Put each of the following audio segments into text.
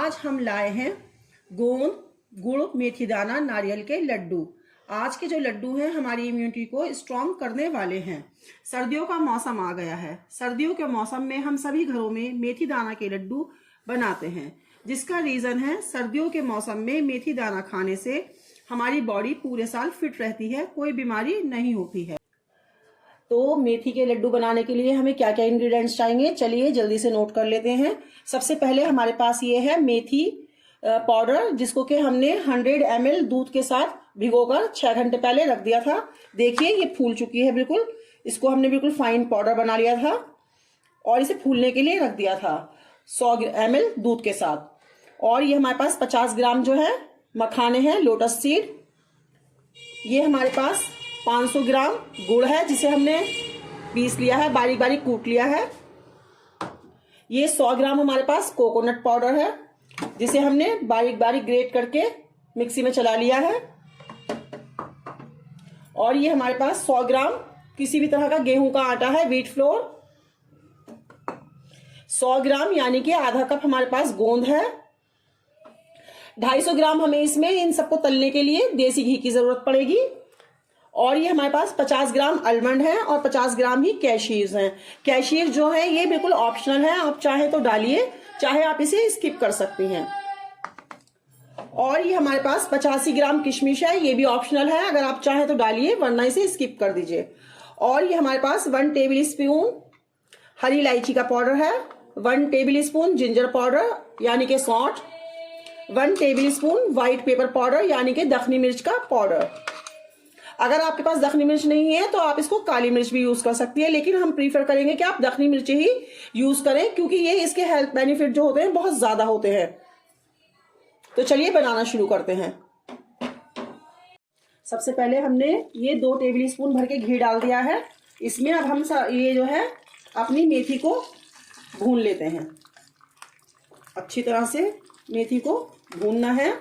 आज हम लाए हैं गोंद गुड़ मेथी दाना नारियल के लड्डू। आज के जो लड्डू हैं हमारी इम्यूनिटी को स्ट्रॉन्ग करने वाले हैं। सर्दियों का मौसम आ गया है। सर्दियों के मौसम में हम सभी घरों में मेथी दाना के लड्डू बनाते हैं, जिसका रीज़न है सर्दियों के मौसम में मेथी दाना खाने से हमारी बॉडी पूरे साल फिट रहती है, कोई बीमारी नहीं होती है। तो मेथी के लड्डू बनाने के लिए हमें क्या क्या इंग्रेडिएंट्स चाहिए, चलिए जल्दी से नोट कर लेते हैं। सबसे पहले हमारे पास ये है मेथी पाउडर, जिसको कि हमने 100 ml दूध के साथ भिगोकर 6 घंटे पहले रख दिया था। देखिए ये फूल चुकी है बिल्कुल। इसको हमने बिल्कुल फाइन पाउडर बना लिया था और इसे फूलने के लिए रख दिया था 100 ml दूध के साथ। और ये हमारे पास 50 ग्राम जो है मखाने हैं, लोटस सीड। ये हमारे पास 500 ग्राम गुड़ है, जिसे हमने पीस लिया है, बारीक बारीक कूट लिया है। ये 100 ग्राम हमारे पास कोकोनट पाउडर है, जिसे हमने बारीक बारीक ग्रेट करके मिक्सी में चला लिया है। और ये हमारे पास 100 ग्राम किसी भी तरह का गेहूं का आटा है, व्हीट फ्लोर। 100 ग्राम यानी कि आधा कप हमारे पास गोंद है। 250 ग्राम हमें इसमें इन सबको तलने के लिए देसी घी की जरूरत पड़ेगी। और ये हमारे पास 50 ग्राम आलमंड है और 50 ग्राम ही कैशियर्स हैं। कैशियर जो है ये बिल्कुल ऑप्शनल है, आप चाहे तो डालिए, चाहे आप इसे स्किप कर सकती हैं। और ये हमारे पास 85 ग्राम किशमिश है, ये भी ऑप्शनल है, अगर आप चाहे तो डालिए, वरना इसे स्किप कर दीजिए। और ये हमारे पास 1 टेबल स्पून हरी इलायची का पाउडर है, 1 टेबल स्पून जिंजर पाउडर यानी कि सौंठ, 1 table spoon white pepper powder यानी कि दखनी मिर्च का पाउडर। अगर आपके पास दखनी मिर्च नहीं है तो आप इसको काली मिर्च भी यूज कर सकती है, लेकिन हम प्रीफर करेंगे कि आप दखनी मिर्च ही यूज करें, क्योंकि ये इसके हेल्थ बेनिफिट जो होते हैं बहुत ज्यादा होते हैं। तो चलिए बनाना शुरू करते हैं। सबसे पहले हमने ये 2 टेबल स्पून भर के घी डाल दिया है। इसमें अब हम ये जो है अपनी मेथी को भून लेते हैं। अच्छी तरह से मेथी को भूनना है।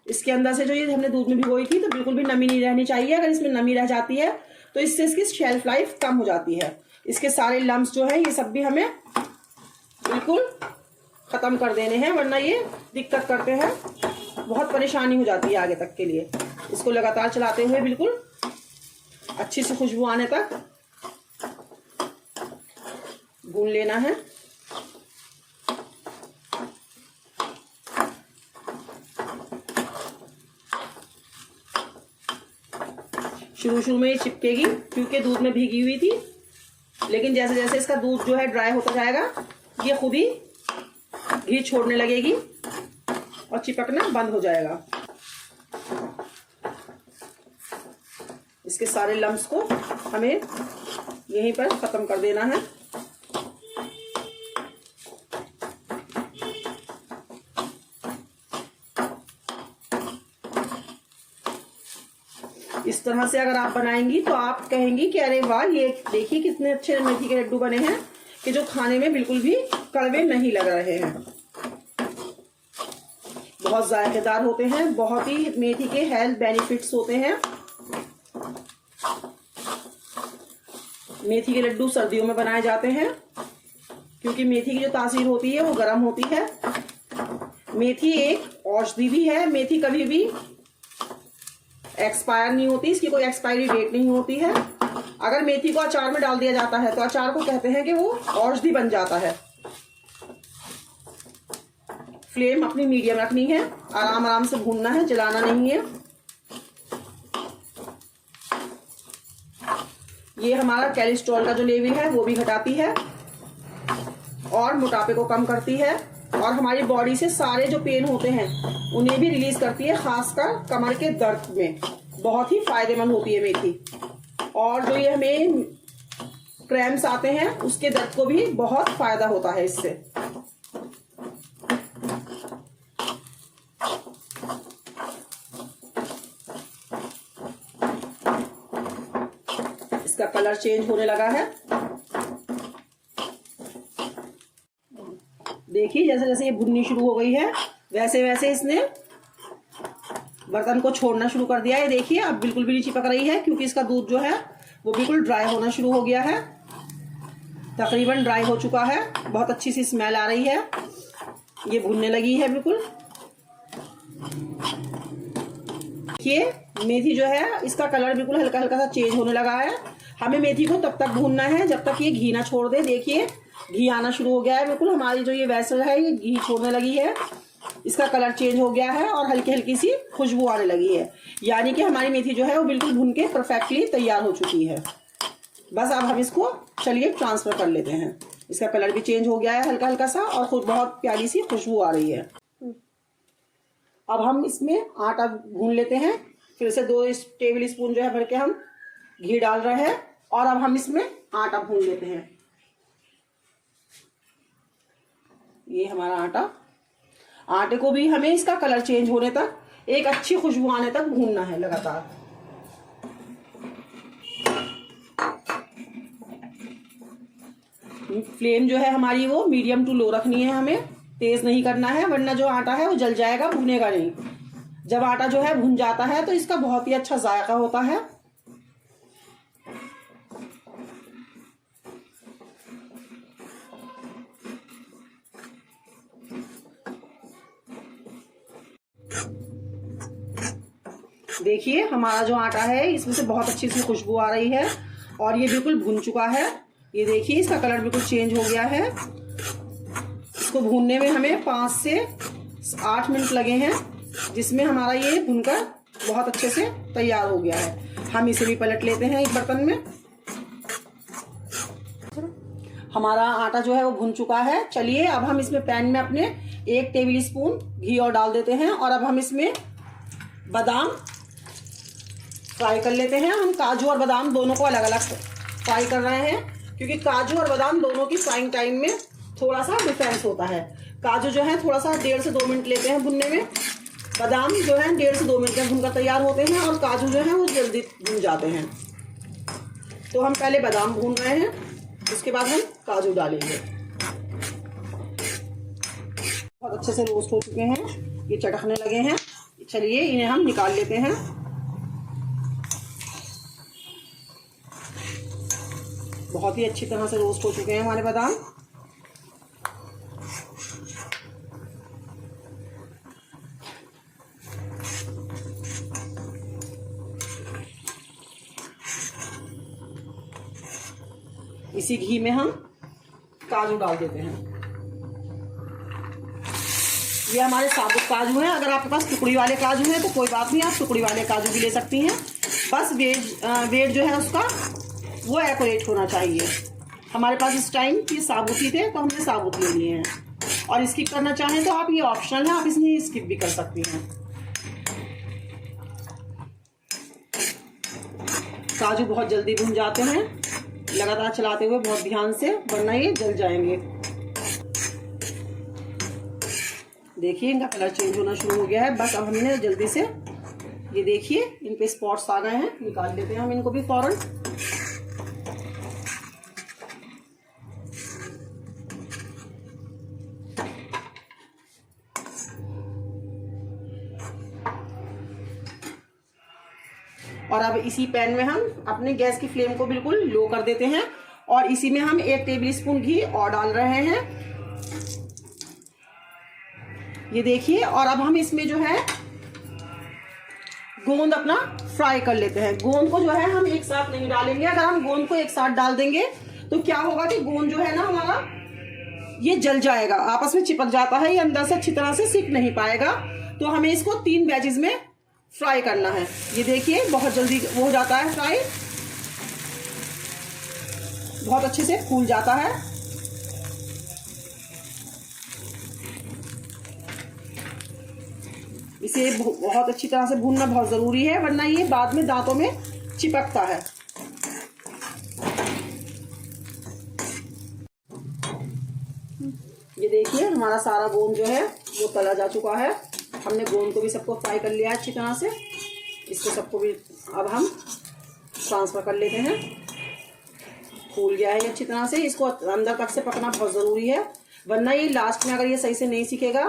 इसके अंदर से जो ये हमने दूध में भिगोई थी तो बिल्कुल भी नमी नहीं रहनी चाहिए। अगर इसमें नमी रह जाती है तो इससे इसकी शेल्फ लाइफ कम हो जाती है। इसके सारे लम्स जो है ये सब भी हमें बिल्कुल खत्म कर देने हैं, वरना ये दिक्कत करते हैं, बहुत परेशानी हो जाती है आगे तक के लिए। इसको लगातार चलाते हुए बिल्कुल अच्छी सी खुशबू आने तक भून लेना है। शुरू में ये चिपकेगी क्योंकि दूध में भीगी हुई थी, लेकिन जैसे जैसे इसका दूध जो है ड्राई होता जाएगा ये खुद ही घी छोड़ने लगेगी और चिपकना बंद हो जाएगा। इसके सारे लम्स को हमें यहीं पर खत्म कर देना है। इस तरह से अगर आप बनाएंगी तो आप कहेंगी कि अरे वाह, ये देखिए कितने अच्छे मेथी के लड्डू बने हैं कि जो खाने में बिल्कुल भी कड़वे नहीं लग रहे हैं, बहुत जायकेदार होते हैं, बहुत ही मेथी के हेल्थ बेनिफिट्स होते हैं। मेथी के लड्डू सर्दियों में बनाए जाते हैं क्योंकि मेथी की जो तासीर होती है वो गर्म होती है। मेथी एक औषधि भी है। मेथी कभी भी एक्सपायर नहीं होती, इसकी कोई एक्सपायरी डेट नहीं होती है। अगर मेथी को अचार में डाल दिया जाता है तो अचार को कहते हैं कि वो औषधि बन जाता है। फ्लेम अपनी मीडियम रखनी है, आराम आराम से भूनना है, जलाना नहीं है। ये हमारा कोलेस्ट्रॉल का जो लेवल है वो भी घटाती है और मोटापे को कम करती है और हमारी बॉडी से सारे जो पेन होते हैं उन्हें भी रिलीज करती है, खासकर कमर के दर्द में बहुत ही फायदेमंद होती है मेथी। और जो ये हमें क्रैम्प्स आते हैं उसके दर्द को भी बहुत फायदा होता है इससे। इसका कलर चेंज होने लगा है। देखिए जैसे जैसे ये भुननी शुरू हो गई है वैसे वैसे इसने बर्तन को छोड़ना शुरू कर दिया है। देखिए अब बिल्कुल भी नहीं चिपक रही है क्योंकि इसका दूध जो है वो बिल्कुल ड्राई होना शुरू हो गया है। तकरीबन ड्राई हो चुका है, बहुत अच्छी सी स्मेल आ रही है। ये भुनने लगी है बिल्कुल। ये मेथी जो है इसका कलर बिल्कुल हल्का हल्का सा चेंज होने लगा है। हमें मेथी को तब तक भूनना है जब तक ये घी ना छोड़ दे। देखिए घी आना शुरू हो गया है बिल्कुल। हमारी जो ये वेसल है ये घी छोड़ने लगी है, इसका कलर चेंज हो गया है और हल्की हल्की सी खुशबू आने लगी है। यानी कि हमारी मेथी जो है वो बिल्कुल भून के परफेक्टली तैयार हो चुकी है। बस अब हम इसको चलिए ट्रांसफर कर लेते हैं। इसका कलर भी चेंज हो गया है हल्का हल्का सा और खुद बहुत प्यारी सी खुशबू आ रही है। अब हम इसमें आटा भून लेते हैं। फिर से 2 टेबल स्पून जो है भर के हम घी डाल रहे हैं और अब हम इसमें आटा भून लेते हैं। ये हमारा आटा, आटे को भी हमें इसका कलर चेंज होने तक, एक अच्छी खुशबू आने तक भूनना है लगातार। फ्लेम जो है हमारी वो मीडियम टू लो रखनी है, हमें तेज नहीं करना है वरना जो आटा है वो जल जाएगा, भुनेगा नहीं। जब आटा जो है भुन जाता है तो इसका बहुत ही अच्छा जायका होता है। देखिए हमारा जो आटा है इसमें से बहुत अच्छी सी खुशबू आ रही है और ये बिल्कुल भुन चुका है। ये देखिए इसका कलर बिल्कुल चेंज हो गया है। इसको भूनने में हमें 5 से 8 मिनट लगे हैं, जिसमें हमारा ये भुनकर बहुत अच्छे से तैयार हो गया है। हम इसे भी पलट लेते हैं एक बर्तन में। हमारा आटा जो है वो भुन चुका है। चलिए अब हम इसमें पैन में अपने 1 टेबल स्पून घी और डाल देते हैं और अब हम इसमें बादाम फ्राई कर लेते हैं। हम काजू और बादाम दोनों को अलग अलग फ्राई कर रहे हैं क्योंकि काजू और बादाम दोनों की फ्राइंग टाइम में थोड़ा सा डिफरेंस होता है। काजू जो है थोड़ा सा 1.5 से 2 मिनट लेते हैं भुनने में, बादाम जो है 1.5 से 2 मिनट में भुनकर तैयार होते हैं और काजू जो है वो जल्दी भुन जाते हैं। तो हम पहले बादाम भून रहे हैं, उसके बाद हम काजू डालेंगे। बहुत अच्छे से रोस्ट हो चुके हैं, ये चटकने लगे हैं। चलिए इन्हें हम निकाल लेते हैं। बहुत ही अच्छी तरह से रोस्ट हो चुके हैं हमारे बादाम। इसी घी में हम काजू डाल देते हैं। ये हमारे साबुत काजू हैं। अगर आपके पास टुकड़ी वाले काजू हैं तो कोई बात नहीं, आप टुकड़ी वाले काजू भी ले सकती हैं। बस वेट जो है उसका वो एक्यूरेट होना चाहिए। हमारे पास इस टाइम ये साबुत ही थे तो हमने साबुत ले लिए हैं। और स्किप करना चाहें तो आप, ये ऑप्शनल है, आप इसमें स्किप भी कर सकती हैं। काजू बहुत जल्दी भुन जाते हैं, लगातार चलाते हुए बहुत ध्यान से, वरना ये जल जाएंगे। देखिए इनका कलर चेंज होना शुरू हो गया है। बस अब हमने जल्दी से, ये देखिए इन पे स्पॉट्स आ गए हैं, निकाल लेते हैं हम इनको भी फौरन। और अब इसी पैन में हम अपने गैस की फ्लेम को बिल्कुल लो कर देते हैं और इसी में हम 1 टेबल स्पून घी और डाल रहे हैं। ये देखिए, और अब हम इसमें जो है गोंद अपना फ्राई कर लेते हैं। गोंद को जो है हम एक साथ नहीं डालेंगे। अगर हम गोंद को एक साथ डाल देंगे तो क्या होगा कि गोंद जो है ना हमारा ये जल जाएगा, आपस में चिपक जाता है, ये अंदर से अच्छी तरह से सिक नहीं पाएगा। तो हमें इसको 3 बैचेस में फ्राई करना है। ये देखिए बहुत जल्दी वो हो जाता है फ्राई, बहुत अच्छे से फूल जाता है। इसे बहुत अच्छी तरह से भूनना बहुत जरूरी है, वरना ये बाद में दांतों में चिपकता है। ये देखिए हमारा सारा गोंद जो है वो तला जा चुका है। हमने गोंद को भी सबको फ्राई कर लिया अच्छी तरह से। इसको सबको भी अब हम ट्रांसफर कर लेते हैं। फूल गया है अच्छी तरह से। इसको अंदर तक से पकना बहुत ज़रूरी है, वरना ये लास्ट में अगर ये सही से नहीं सीखेगा,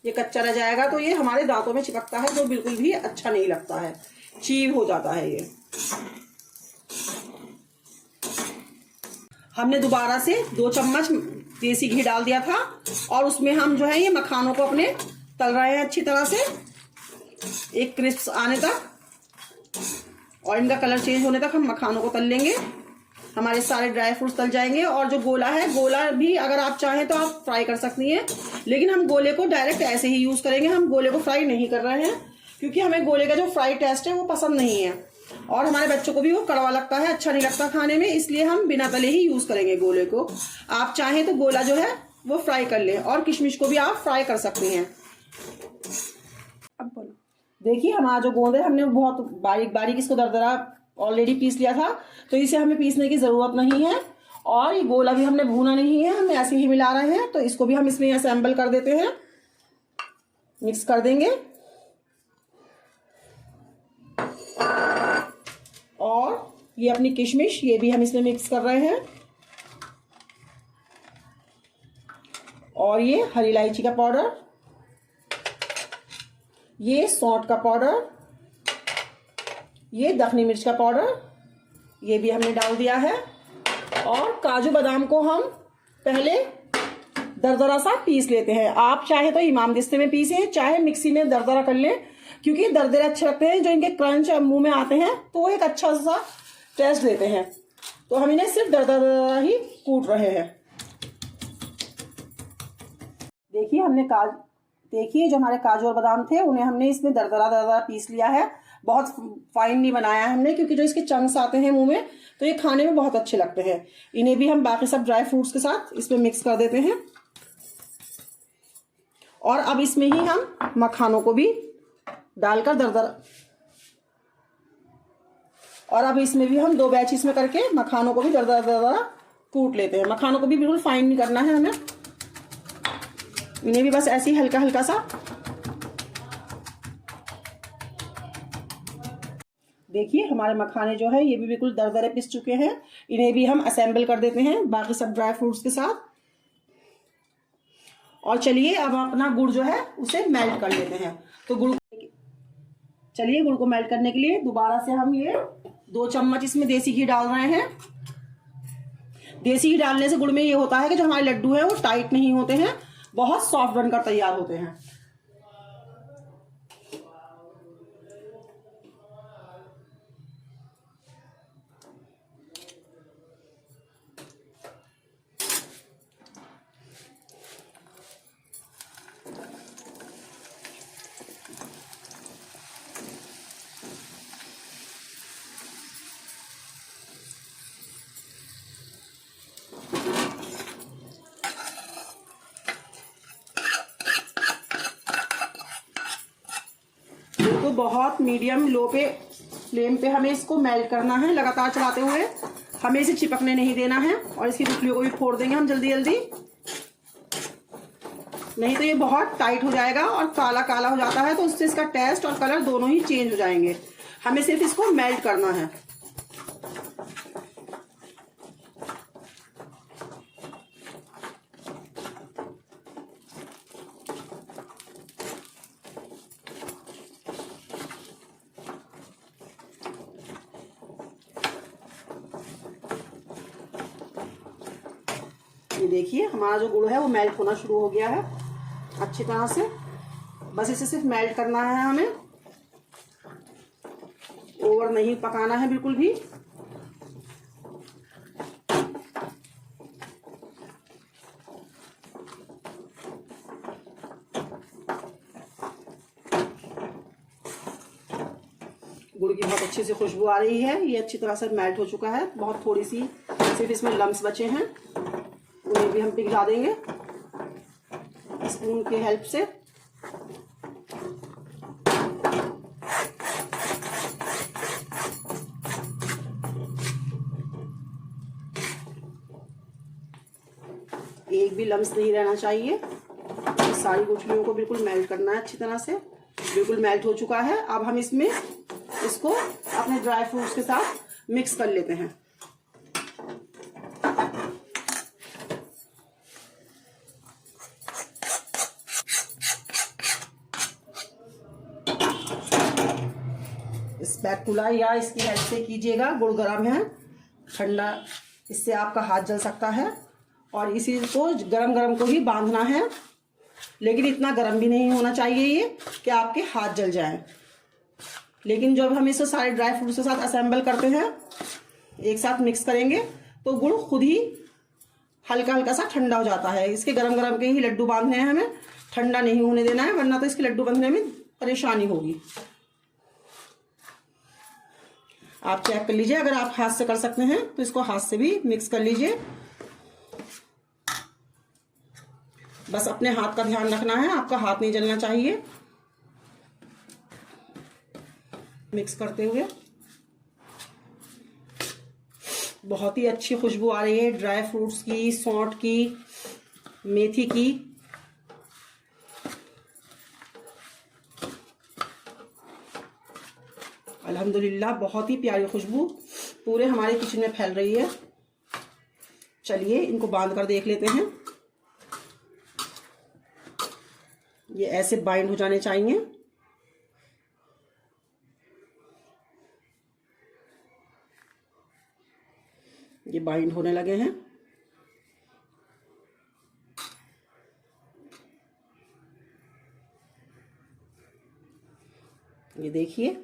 ये कच्चा रह जाएगा तो ये हमारे दांतों में चिपकता है, जो बिल्कुल भी अच्छा नहीं लगता है, चीव हो जाता है ये। हमने दोबारा से 2 चम्मच देसी घी डाल दिया था और उसमें हम जो है ये मखानों को अपने तल रहे हैं अच्छी तरह से, एक क्रिस्प आने तक और इनका कलर चेंज होने तक हम मखानों को तल लेंगे। हमारे सारे ड्राई फ्रूट्स तल जाएंगे। और जो गोला है, गोला भी अगर आप चाहें तो आप फ्राई कर सकती हैं, लेकिन हम गोले को डायरेक्ट ऐसे ही यूज करेंगे। हम गोले को फ्राई नहीं कर रहे हैं क्योंकि हमें गोले का जो फ्राई टेस्ट है वो पसंद नहीं है और हमारे बच्चों को भी वो कड़वा लगता है, अच्छा नहीं लगता खाने में, इसलिए हम बिना तले ही यूज करेंगे गोले को। आप चाहें तो गोला जो है वो फ्राई कर लें और किशमिश को भी आप फ्राई कर सकती हैं। अब बोलो, देखिए हमारा जो गोंद है हमने बहुत बारीक बारीक इसको दरदरा ऑलरेडी पीस लिया था, तो इसे हमें पीसने की जरूरत नहीं है। और ये गोला भी हमने भूना नहीं है, हम ऐसे ही मिला रहे हैं। तो इसको भी हम इसमें असेंबल कर देते हैं, मिक्स कर देंगे। और ये अपनी किशमिश, ये भी हम इसमें मिक्स कर रहे हैं। और ये हरी इलायची का पाउडर, ये सौंठ का पाउडर, ये दखनी मिर्च का पाउडर, ये भी हमने डाल दिया है। और काजू बादाम को हम पहले दरदरा सा पीस लेते हैं। आप चाहे तो इमामदिस्ते में पीसें, चाहे मिक्सी में दरदरा कर लें, क्योंकि दरदरे अच्छे लगते हैं। जो इनके क्रंच मुंह में आते हैं तो वो एक अच्छा सा टेस्ट देते हैं। तो हम इन्हें सिर्फ दरदरा ही कूट रहे हैं। देखिए जो हमारे काजू और बादाम थे उन्हें हमने इसमें दरदरा दरदरा पीस लिया है। बहुत फाइन नहीं बनाया है हमने, क्योंकि जो इसके चंक्स आते हैं मुंह में तो ये खाने में बहुत अच्छे लगते हैं। इन्हें भी हम बाकी सब ड्राई फ्रूट्स के साथ इसमें मिक्स कर देते हैं। और अब इसमें ही हम मखानों को भी डालकर दरदरा, और अब इसमें भी हम 2 बैच इसमें करके मखानों को भी दरदरा दरदरा कूट लेते हैं। मखानों को भी बिल्कुल फाइन नहीं करना है हमें, इन्हें भी बस ऐसे ही हल्का हल्का सा। देखिए हमारे मखाने जो है ये भी बिल्कुल दरदरे पिस चुके हैं। इन्हें भी हम असेंबल कर देते हैं बाकी सब ड्राई फ्रूट्स के साथ। और चलिए अब अपना गुड़ जो है उसे मेल्ट कर लेते हैं। तो गुड़ को मेल्ट करने के लिए दोबारा से हम ये 2 चम्मच इसमें देसी घी डाल रहे हैं। देसी घी डालने से गुड़ में ये होता है कि जो हमारे लड्डू है वो टाइट नहीं होते हैं, बहुत सॉफ्ट बनकर तैयार होते हैं। तो बहुत मीडियम लो पे फ्लेम पे हमें इसको मेल्ट करना है, लगातार चलाते हुए। हमें इसे चिपकने नहीं देना है और इसकी गुठलियों को भी फोड़ देंगे हम जल्दी जल्दी, नहीं तो ये बहुत टाइट हो जाएगा और काला काला हो जाता है, तो उससे इसका टेस्ट और कलर दोनों ही चेंज हो जाएंगे। हमें सिर्फ इसको मेल्ट करना है। ये देखिए हमारा जो गुड़ है वो मेल्ट होना शुरू हो गया है अच्छी तरह से। बस इसे सिर्फ मेल्ट करना है हमें, ओवर नहीं पकाना है बिल्कुल भी। गुड़ की बहुत अच्छी सी खुशबू आ रही है। ये अच्छी तरह से मेल्ट हो चुका है। बहुत थोड़ी सी सिर्फ इसमें लम्स बचे हैं, उन्हें भी हम पिघला देंगे स्पून की हेल्प से। एक भी लम्स नहीं रहना चाहिए। सारी गुठलियों को बिल्कुल मेल्ट करना है अच्छी तरह से। बिल्कुल मेल्ट हो चुका है। अब हम इसमें इसको अपने ड्राई फ्रूट्स के साथ मिक्स कर लेते हैं। स्पैटुला या इसकी हेल्प से कीजिएगा, गुड़ गर्म है, ठंडा इससे आपका हाथ जल सकता है। और इसी को गरम गरम को ही बांधना है, लेकिन इतना गरम भी नहीं होना चाहिए ये कि आपके हाथ जल जाएं। लेकिन जब हम इसे सारे ड्राई फ्रूट्स के साथ असेंबल करते हैं, एक साथ मिक्स करेंगे, तो गुड़ खुद ही हल्का हल्का सा ठंडा हो जाता है। इसके गरम गरम के ही लड्डू बांधने हैं हमें, ठंडा नहीं होने देना है, वरना तो इसके लड्डू बांधने में परेशानी होगी। आप चेक कर लीजिए, अगर आप हाथ से कर सकते हैं तो इसको हाथ से भी मिक्स कर लीजिए। बस अपने हाथ का ध्यान रखना है, आपका हाथ नहीं जलना चाहिए। मिक्स करते हुए बहुत ही अच्छी खुशबू आ रही है ड्राई फ्रूट्स की, सौंठ की, मेथी की। अल्हम्दुलिल्लाह बहुत ही प्यारी खुशबू पूरे हमारे किचन में फैल रही है। चलिए इनको बांध कर देख लेते हैं। ये ऐसे बाइंड हो जाने चाहिए। ये बाइंड होने लगे हैं। ये देखिए